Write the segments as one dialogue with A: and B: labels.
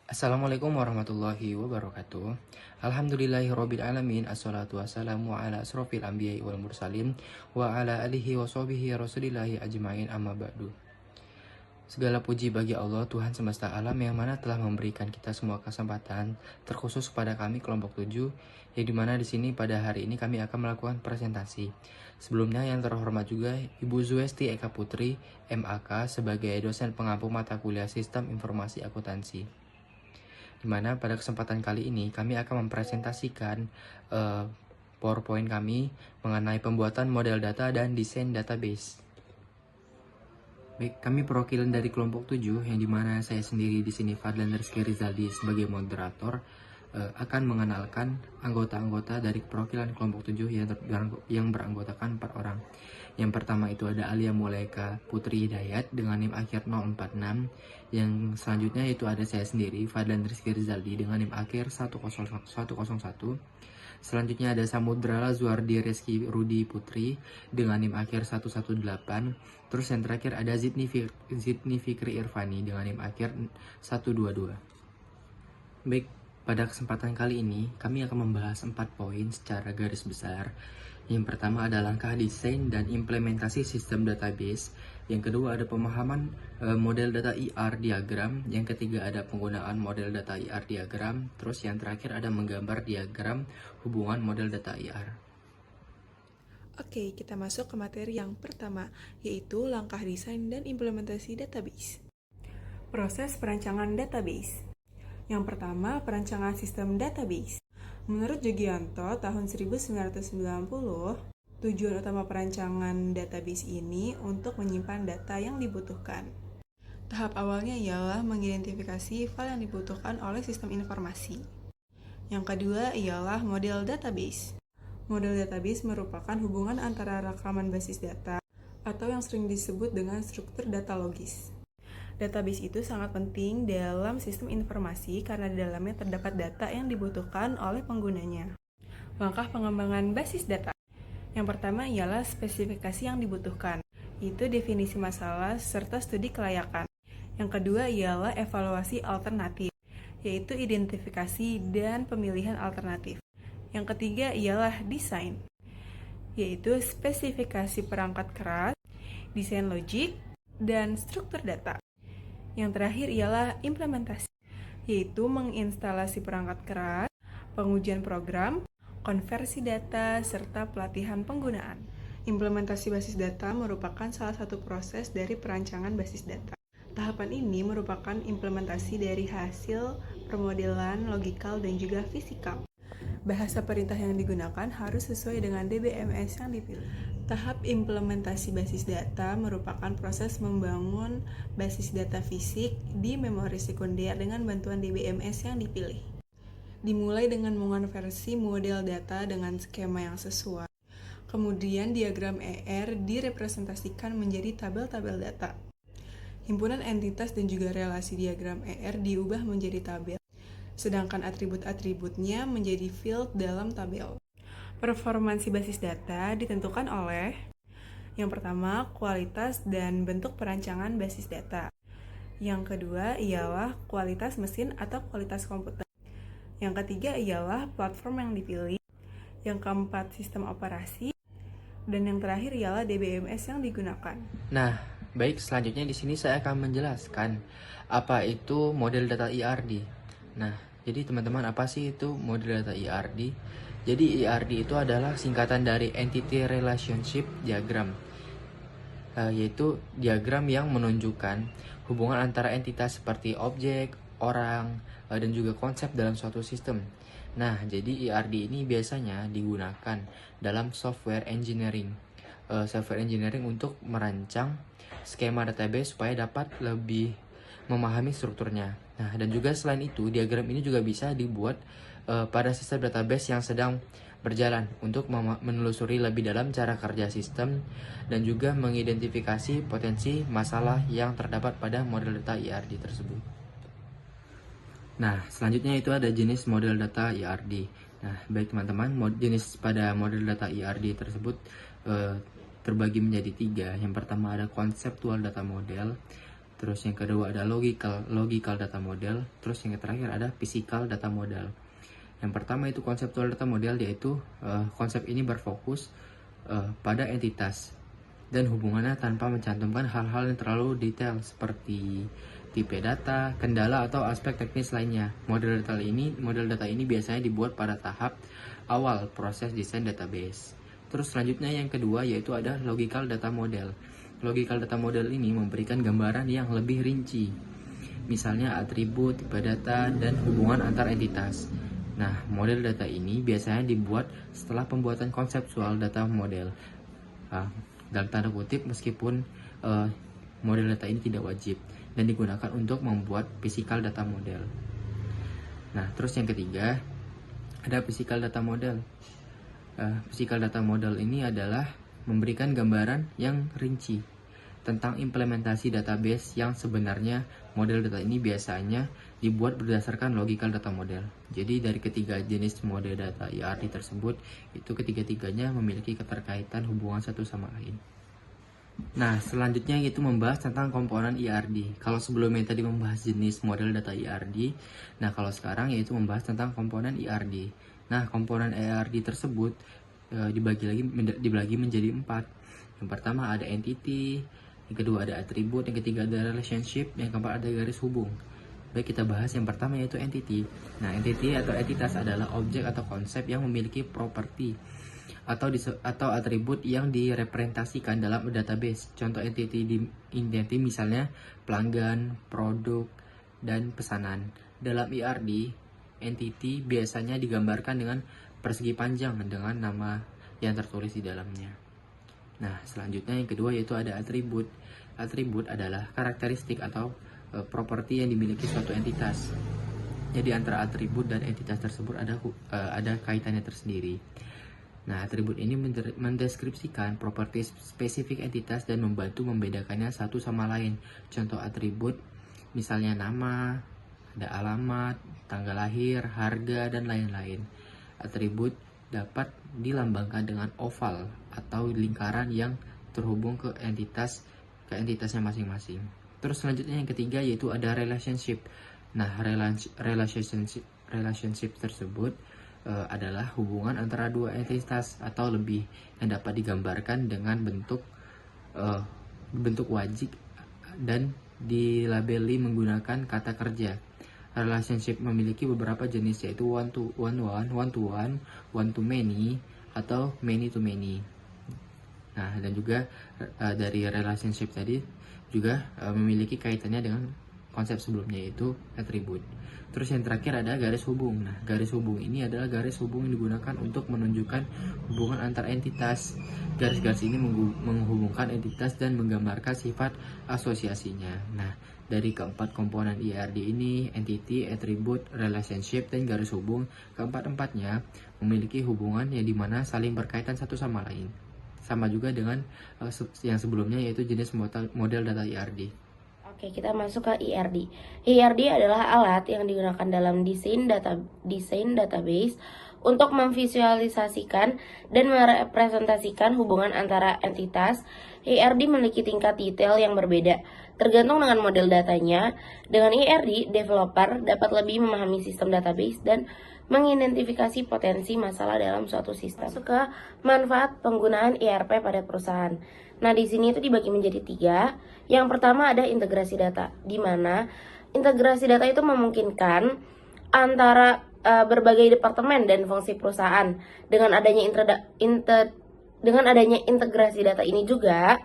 A: Assalamualaikum warahmatullahi wabarakatuh. Alhamdulillahirabbil alamin. Assalatu wassalamu ala asrofil anbiya'i wal mursalin wa ala alihi wa sahbihi rasulillahi ajmain, amma ba'du. Segala puji bagi Allah, Tuhan semesta alam, yang mana telah memberikan kita semua kesempatan, terkhusus pada kami kelompok 7, yang dimana di sini pada hari ini kami akan melakukan presentasi. Sebelumnya yang terhormat juga Ibu Zuesti Eka Putri, MAK, sebagai dosen pengampu mata kuliah Sistem Informasi Akuntansi. Dimana pada kesempatan kali ini kami akan mempresentasikan PowerPoint kami mengenai pembuatan model data dan desain database. Baik, kami perwakilan dari kelompok 7, yang dimana saya sendiri di sini Fadlan Rizky Rizaldi sebagai moderator akan mengenalkan anggota-anggota dari perwakilan kelompok 7 yang beranggotakan 4 orang. Yang pertama itu ada Alia Muleka Putri Hidayat dengan NIM akhir 046. Yang selanjutnya itu ada saya sendiri Fadlan Rizky Rizaldi dengan NIM akhir 101. Selanjutnya ada Samudra Lazuardi Reski Rudi Putri dengan NIM akhir 118. Terus yang terakhir ada Zidni Fikri Irfani dengan NIM akhir 122. Baik, pada kesempatan kali ini kami akan membahas 4 poin secara garis besar. Yang pertama ada langkah desain dan implementasi sistem database. Yang kedua ada pemahaman model data IR diagram. Yang ketiga ada penggunaan model data IR diagram. Terus yang terakhir ada menggambar diagram hubungan model data IR.
B: Oke, kita masuk ke materi yang pertama, yaitu langkah desain dan implementasi database. Proses perancangan database. Yang pertama, perancangan sistem database. Menurut Jogianto, tahun 1990, tujuan utama perancangan database ini untuk menyimpan data yang dibutuhkan. Tahap awalnya ialah mengidentifikasi file yang dibutuhkan oleh sistem informasi. Yang kedua ialah model database. Model database merupakan hubungan antara rekaman basis data atau yang sering disebut dengan struktur data logis. Database itu sangat penting dalam sistem informasi karena di dalamnya terdapat data yang dibutuhkan oleh penggunanya. Langkah pengembangan basis data. Yang pertama ialah spesifikasi yang dibutuhkan, yaitu definisi masalah serta studi kelayakan. Yang kedua ialah evaluasi alternatif, yaitu identifikasi dan pemilihan alternatif. Yang ketiga ialah desain, yaitu spesifikasi perangkat keras, desain logik, dan struktur data. Yang terakhir ialah implementasi, yaitu menginstalasi perangkat keras, pengujian program, konversi data, serta pelatihan penggunaan. Implementasi basis data merupakan salah satu proses dari perancangan basis data. Tahapan ini merupakan implementasi dari hasil permodelan logikal dan juga fisikal. Bahasa perintah yang digunakan harus sesuai dengan DBMS yang dipilih. Tahap implementasi basis data merupakan proses membangun basis data fisik di memori sekunder dengan bantuan DBMS yang dipilih. Dimulai dengan mengonversi model data dengan skema yang sesuai. Kemudian diagram ER direpresentasikan menjadi tabel-tabel data. Himpunan entitas dan juga relasi diagram ER diubah menjadi tabel, sedangkan atribut-atributnya menjadi field dalam tabel. Performansi basis data ditentukan oleh yang pertama, kualitas dan bentuk perancangan basis data. Yang kedua ialah kualitas mesin atau kualitas komputer. Yang ketiga ialah platform yang dipilih. Yang keempat, sistem operasi. Dan yang terakhir ialah DBMS yang digunakan.
A: Nah, baik, selanjutnya di sini saya akan menjelaskan apa itu model data IRD. Nah, jadi teman-teman, apa sih itu model data IRD? Jadi IRD itu adalah singkatan dari Entity Relationship Diagram, yaitu diagram yang menunjukkan hubungan antara entitas seperti objek, orang, dan juga konsep dalam suatu sistem. Nah, jadi IRD ini biasanya digunakan dalam software engineering. Software engineering untuk merancang skema database supaya dapat lebih memahami strukturnya. Nah, dan juga selain itu, diagram ini juga bisa dibuat pada sistem database yang sedang berjalan untuk menelusuri lebih dalam cara kerja sistem dan juga mengidentifikasi potensi masalah yang terdapat pada model data IRD tersebut. Nah, selanjutnya itu ada jenis model data IRD. Nah, baik teman-teman, jenis pada model data IRD tersebut terbagi menjadi 3. Yang pertama ada conceptual data model, Terus yang kedua ada logical data model. Terus yang terakhir ada physical data model. Yang pertama itu conceptual data model, yaitu konsep ini berfokus pada entitas dan hubungannya tanpa mencantumkan hal-hal yang terlalu detail seperti tipe data, kendala, atau aspek teknis lainnya. Model data ini biasanya dibuat pada tahap awal proses desain database. Terus selanjutnya yang kedua yaitu ada logical data model. Logical data model ini memberikan gambaran yang lebih rinci, misalnya atribut, tipe data, dan hubungan antar entitas. Nah, model data ini biasanya dibuat setelah pembuatan konseptual data model. Dalam tanda kutip, meskipun model data ini tidak wajib dan digunakan untuk membuat physical data model. Nah, terus yang ketiga ada physical data model. Physical data model ini adalah memberikan gambaran yang rinci tentang implementasi database yang sebenarnya. Model data ini biasanya dibuat berdasarkan logical data model. Jadi dari ketiga jenis model data IRD tersebut, itu ketiga-tiganya memiliki keterkaitan hubungan satu sama lain. Nah, selanjutnya yaitu membahas tentang komponen IRD. Kalau sebelumnya tadi membahas jenis model data IRD, nah kalau sekarang yaitu membahas tentang komponen IRD. Nah, komponen IRD tersebut dibagi menjadi 4. Yang pertama ada entity, yang kedua ada atribut, yang ketiga ada relationship, yang keempat ada garis hubung. Baik, kita bahas yang pertama yaitu entity. Nah, entity atau entitas adalah objek atau konsep yang memiliki properti atau atribut yang direpresentasikan dalam database. Contoh entity misalnya pelanggan, produk, dan pesanan. Dalam IRD, entity biasanya digambarkan dengan persegi panjang dengan nama yang tertulis di dalamnya. Nah, selanjutnya yang kedua yaitu ada atribut. Atribut adalah karakteristik atau properti yang dimiliki suatu entitas. Jadi antara atribut dan entitas tersebut ada kaitannya tersendiri. Nah, atribut ini mendeskripsikan properti spesifik entitas dan membantu membedakannya satu sama lain. Contoh atribut misalnya nama, ada alamat, tanggal lahir, harga, dan lain-lain. Atribut dapat dilambangkan dengan oval atau lingkaran yang terhubung ke entitasnya masing-masing. Terus selanjutnya yang ketiga yaitu ada relationship. Nah, relationship tersebut adalah hubungan antara dua entitas atau lebih yang dapat digambarkan dengan bentuk wajib dan dilabeli menggunakan kata kerja. Relationship memiliki beberapa jenis yaitu one to one, one to many, atau many to many. Nah, dan juga dari relationship tadi juga memiliki kaitannya dengan konsep sebelumnya yaitu atribut. Terus yang terakhir ada garis hubung. Nah, garis hubung ini adalah garis hubung yang digunakan untuk menunjukkan hubungan antar entitas. Garis-garis ini menghubungkan entitas dan menggambarkan sifat asosiasinya. Nah, dari keempat komponen IRD ini, entity, atribut, relationship, dan garis hubung, keempat-empatnya memiliki hubungan yang dimana saling berkaitan satu sama lain. Sama juga dengan yang sebelumnya yaitu jenis model data IRD.
C: Oke, kita masuk ke IRD. IRD adalah alat yang digunakan dalam desain database untuk memvisualisasikan dan merepresentasikan hubungan antara entitas. IRD memiliki tingkat detail yang berbeda, tergantung dengan model datanya. Dengan IRD, developer dapat lebih memahami sistem database dan mengidentifikasi potensi masalah dalam suatu sistem. Masuk ke manfaat penggunaan ERP pada perusahaan. Nah, di sini itu dibagi menjadi 3. Yang pertama ada integrasi data, di mana integrasi data itu memungkinkan antara berbagai departemen dan fungsi perusahaan. Dengan adanya integrasi data ini juga,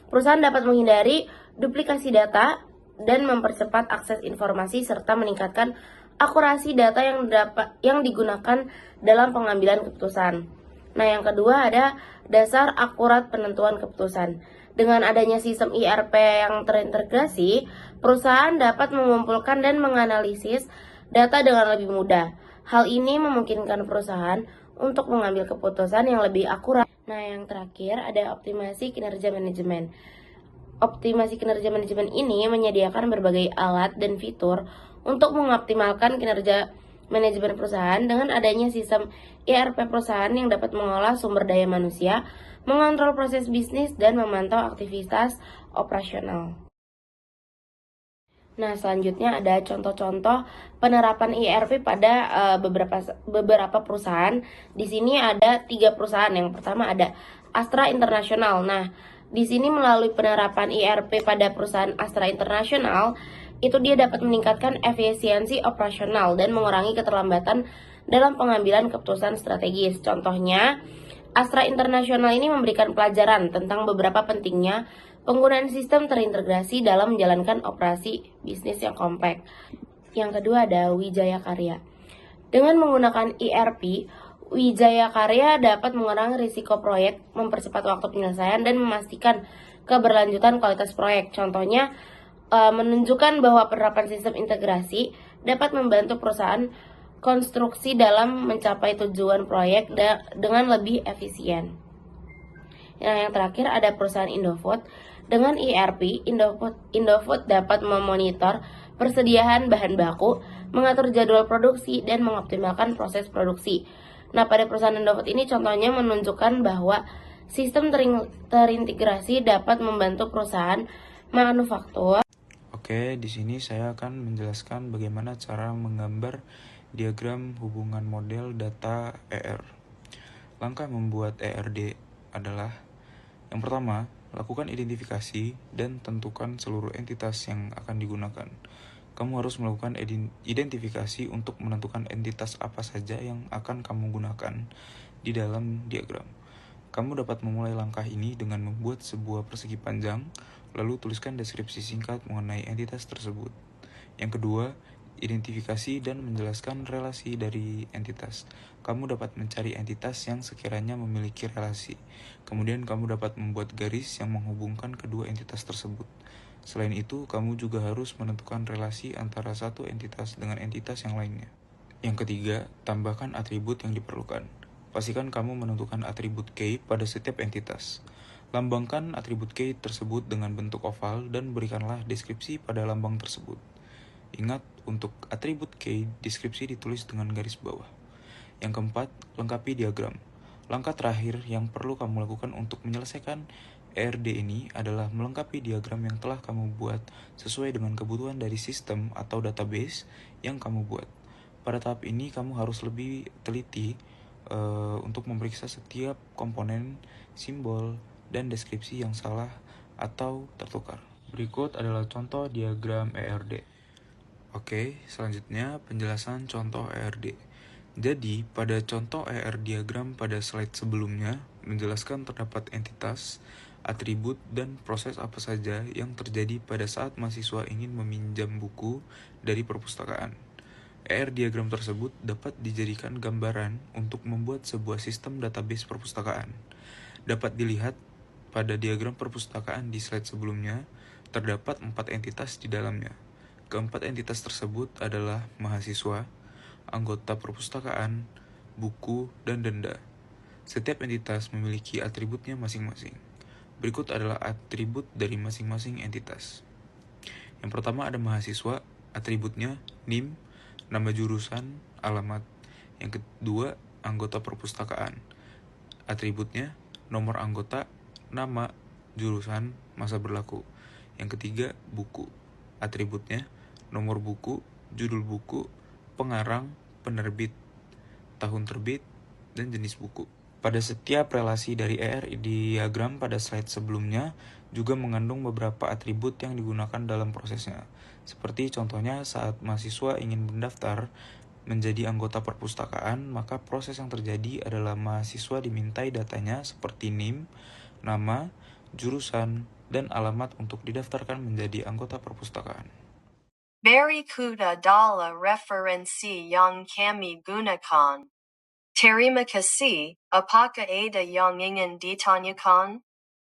C: perusahaan dapat menghindari duplikasi data dan mempercepat akses informasi serta meningkatkan akurasi data yang digunakan dalam pengambilan keputusan. Nah, yang kedua ada dasar akurat penentuan keputusan. Dengan adanya sistem ERP yang terintegrasi, perusahaan dapat mengumpulkan dan menganalisis data dengan lebih mudah. Hal ini memungkinkan perusahaan untuk mengambil keputusan yang lebih akurat. Nah, yang terakhir ada optimasi kinerja manajemen. Optimasi kinerja manajemen ini menyediakan berbagai alat dan fitur untuk mengoptimalkan kinerja manajemen perusahaan dengan adanya sistem ERP perusahaan yang dapat mengolah sumber daya manusia, mengontrol proses bisnis, dan memantau aktivitas operasional. Nah, selanjutnya ada contoh-contoh penerapan ERP pada beberapa perusahaan. Di sini ada 3 perusahaan. Yang pertama ada Astra International. Nah, di sini melalui penerapan ERP pada perusahaan Astra International, itu dia dapat meningkatkan efisiensi operasional dan mengurangi keterlambatan dalam pengambilan keputusan strategis. Contohnya, Astra International ini memberikan pelajaran tentang beberapa pentingnya penggunaan sistem terintegrasi dalam menjalankan operasi bisnis yang kompleks. Yang kedua ada Wijaya Karya. Dengan menggunakan ERP, Wijaya Karya dapat mengurangi risiko proyek, mempercepat waktu penyelesaian, dan memastikan keberlanjutan kualitas proyek. Contohnya, menunjukkan bahwa penerapan sistem integrasi dapat membantu perusahaan konstruksi dalam mencapai tujuan proyek dengan lebih efisien. Nah, yang terakhir ada perusahaan Indofood. Dengan ERP, Indofood dapat memonitor persediaan bahan baku, mengatur jadwal produksi, dan mengoptimalkan proses produksi. Nah, pada perusahaan Indofood ini contohnya menunjukkan bahwa sistem terintegrasi dapat membantu perusahaan manufaktur.
A: Oke, di sini saya akan menjelaskan bagaimana cara menggambar diagram hubungan model data ER. Langkah membuat ERD adalah: yang pertama, lakukan identifikasi dan tentukan seluruh entitas yang akan digunakan. Kamu harus melakukan identifikasi untuk menentukan entitas apa saja yang akan kamu gunakan di dalam diagram. Kamu dapat memulai langkah ini dengan membuat sebuah persegi panjang, lalu tuliskan deskripsi singkat mengenai entitas tersebut. Yang kedua, identifikasi dan menjelaskan relasi dari entitas. Kamu dapat mencari entitas yang sekiranya memiliki relasi. Kemudian kamu dapat membuat garis yang menghubungkan kedua entitas tersebut. Selain itu, kamu juga harus menentukan relasi antara satu entitas dengan entitas yang lainnya. Yang ketiga, tambahkan atribut yang diperlukan. Pastikan kamu menentukan atribut key pada setiap entitas. Lambangkan atribut key tersebut dengan bentuk oval dan berikanlah deskripsi pada lambang tersebut. Ingat, untuk atribut key, deskripsi ditulis dengan garis bawah. Yang keempat, lengkapi diagram. Langkah terakhir yang perlu kamu lakukan untuk menyelesaikan ERD ini adalah melengkapi diagram yang telah kamu buat sesuai dengan kebutuhan dari sistem atau database yang kamu buat. Pada tahap ini, kamu harus lebih teliti untuk memeriksa setiap komponen, simbol, dan deskripsi yang salah atau tertukar. Berikut adalah contoh diagram ERD. Oke, selanjutnya penjelasan contoh ERD. Jadi, pada contoh ER diagram pada slide sebelumnya, menjelaskan terdapat entitas, atribut, dan proses apa saja yang terjadi pada saat mahasiswa ingin meminjam buku dari perpustakaan. ER diagram tersebut dapat dijadikan gambaran untuk membuat sebuah sistem database perpustakaan. Dapat dilihat pada diagram perpustakaan di slide sebelumnya, terdapat 4 entitas di dalamnya. Keempat entitas tersebut adalah mahasiswa, anggota perpustakaan, buku, dan denda. Setiap entitas memiliki atributnya masing-masing. Berikut adalah atribut dari masing-masing entitas. Yang pertama ada mahasiswa, atributnya NIM, nama jurusan, alamat. Yang kedua, anggota perpustakaan. Atributnya nomor anggota, nama, jurusan, masa berlaku. Yang ketiga, buku. Atributnya nomor buku, judul buku, pengarang, penerbit, tahun terbit, dan jenis buku. Pada setiap relasi dari ER diagram pada slide sebelumnya juga mengandung beberapa atribut yang digunakan dalam prosesnya. Seperti contohnya saat mahasiswa ingin mendaftar menjadi anggota perpustakaan, maka proses yang terjadi adalah mahasiswa dimintai datanya seperti NIM, nama, jurusan, dan alamat untuk didaftarkan menjadi anggota perpustakaan.
D: Barracuda dala referensi yang kami gunakan. Terima kasih, apakah ada yang ingin ditanyakan?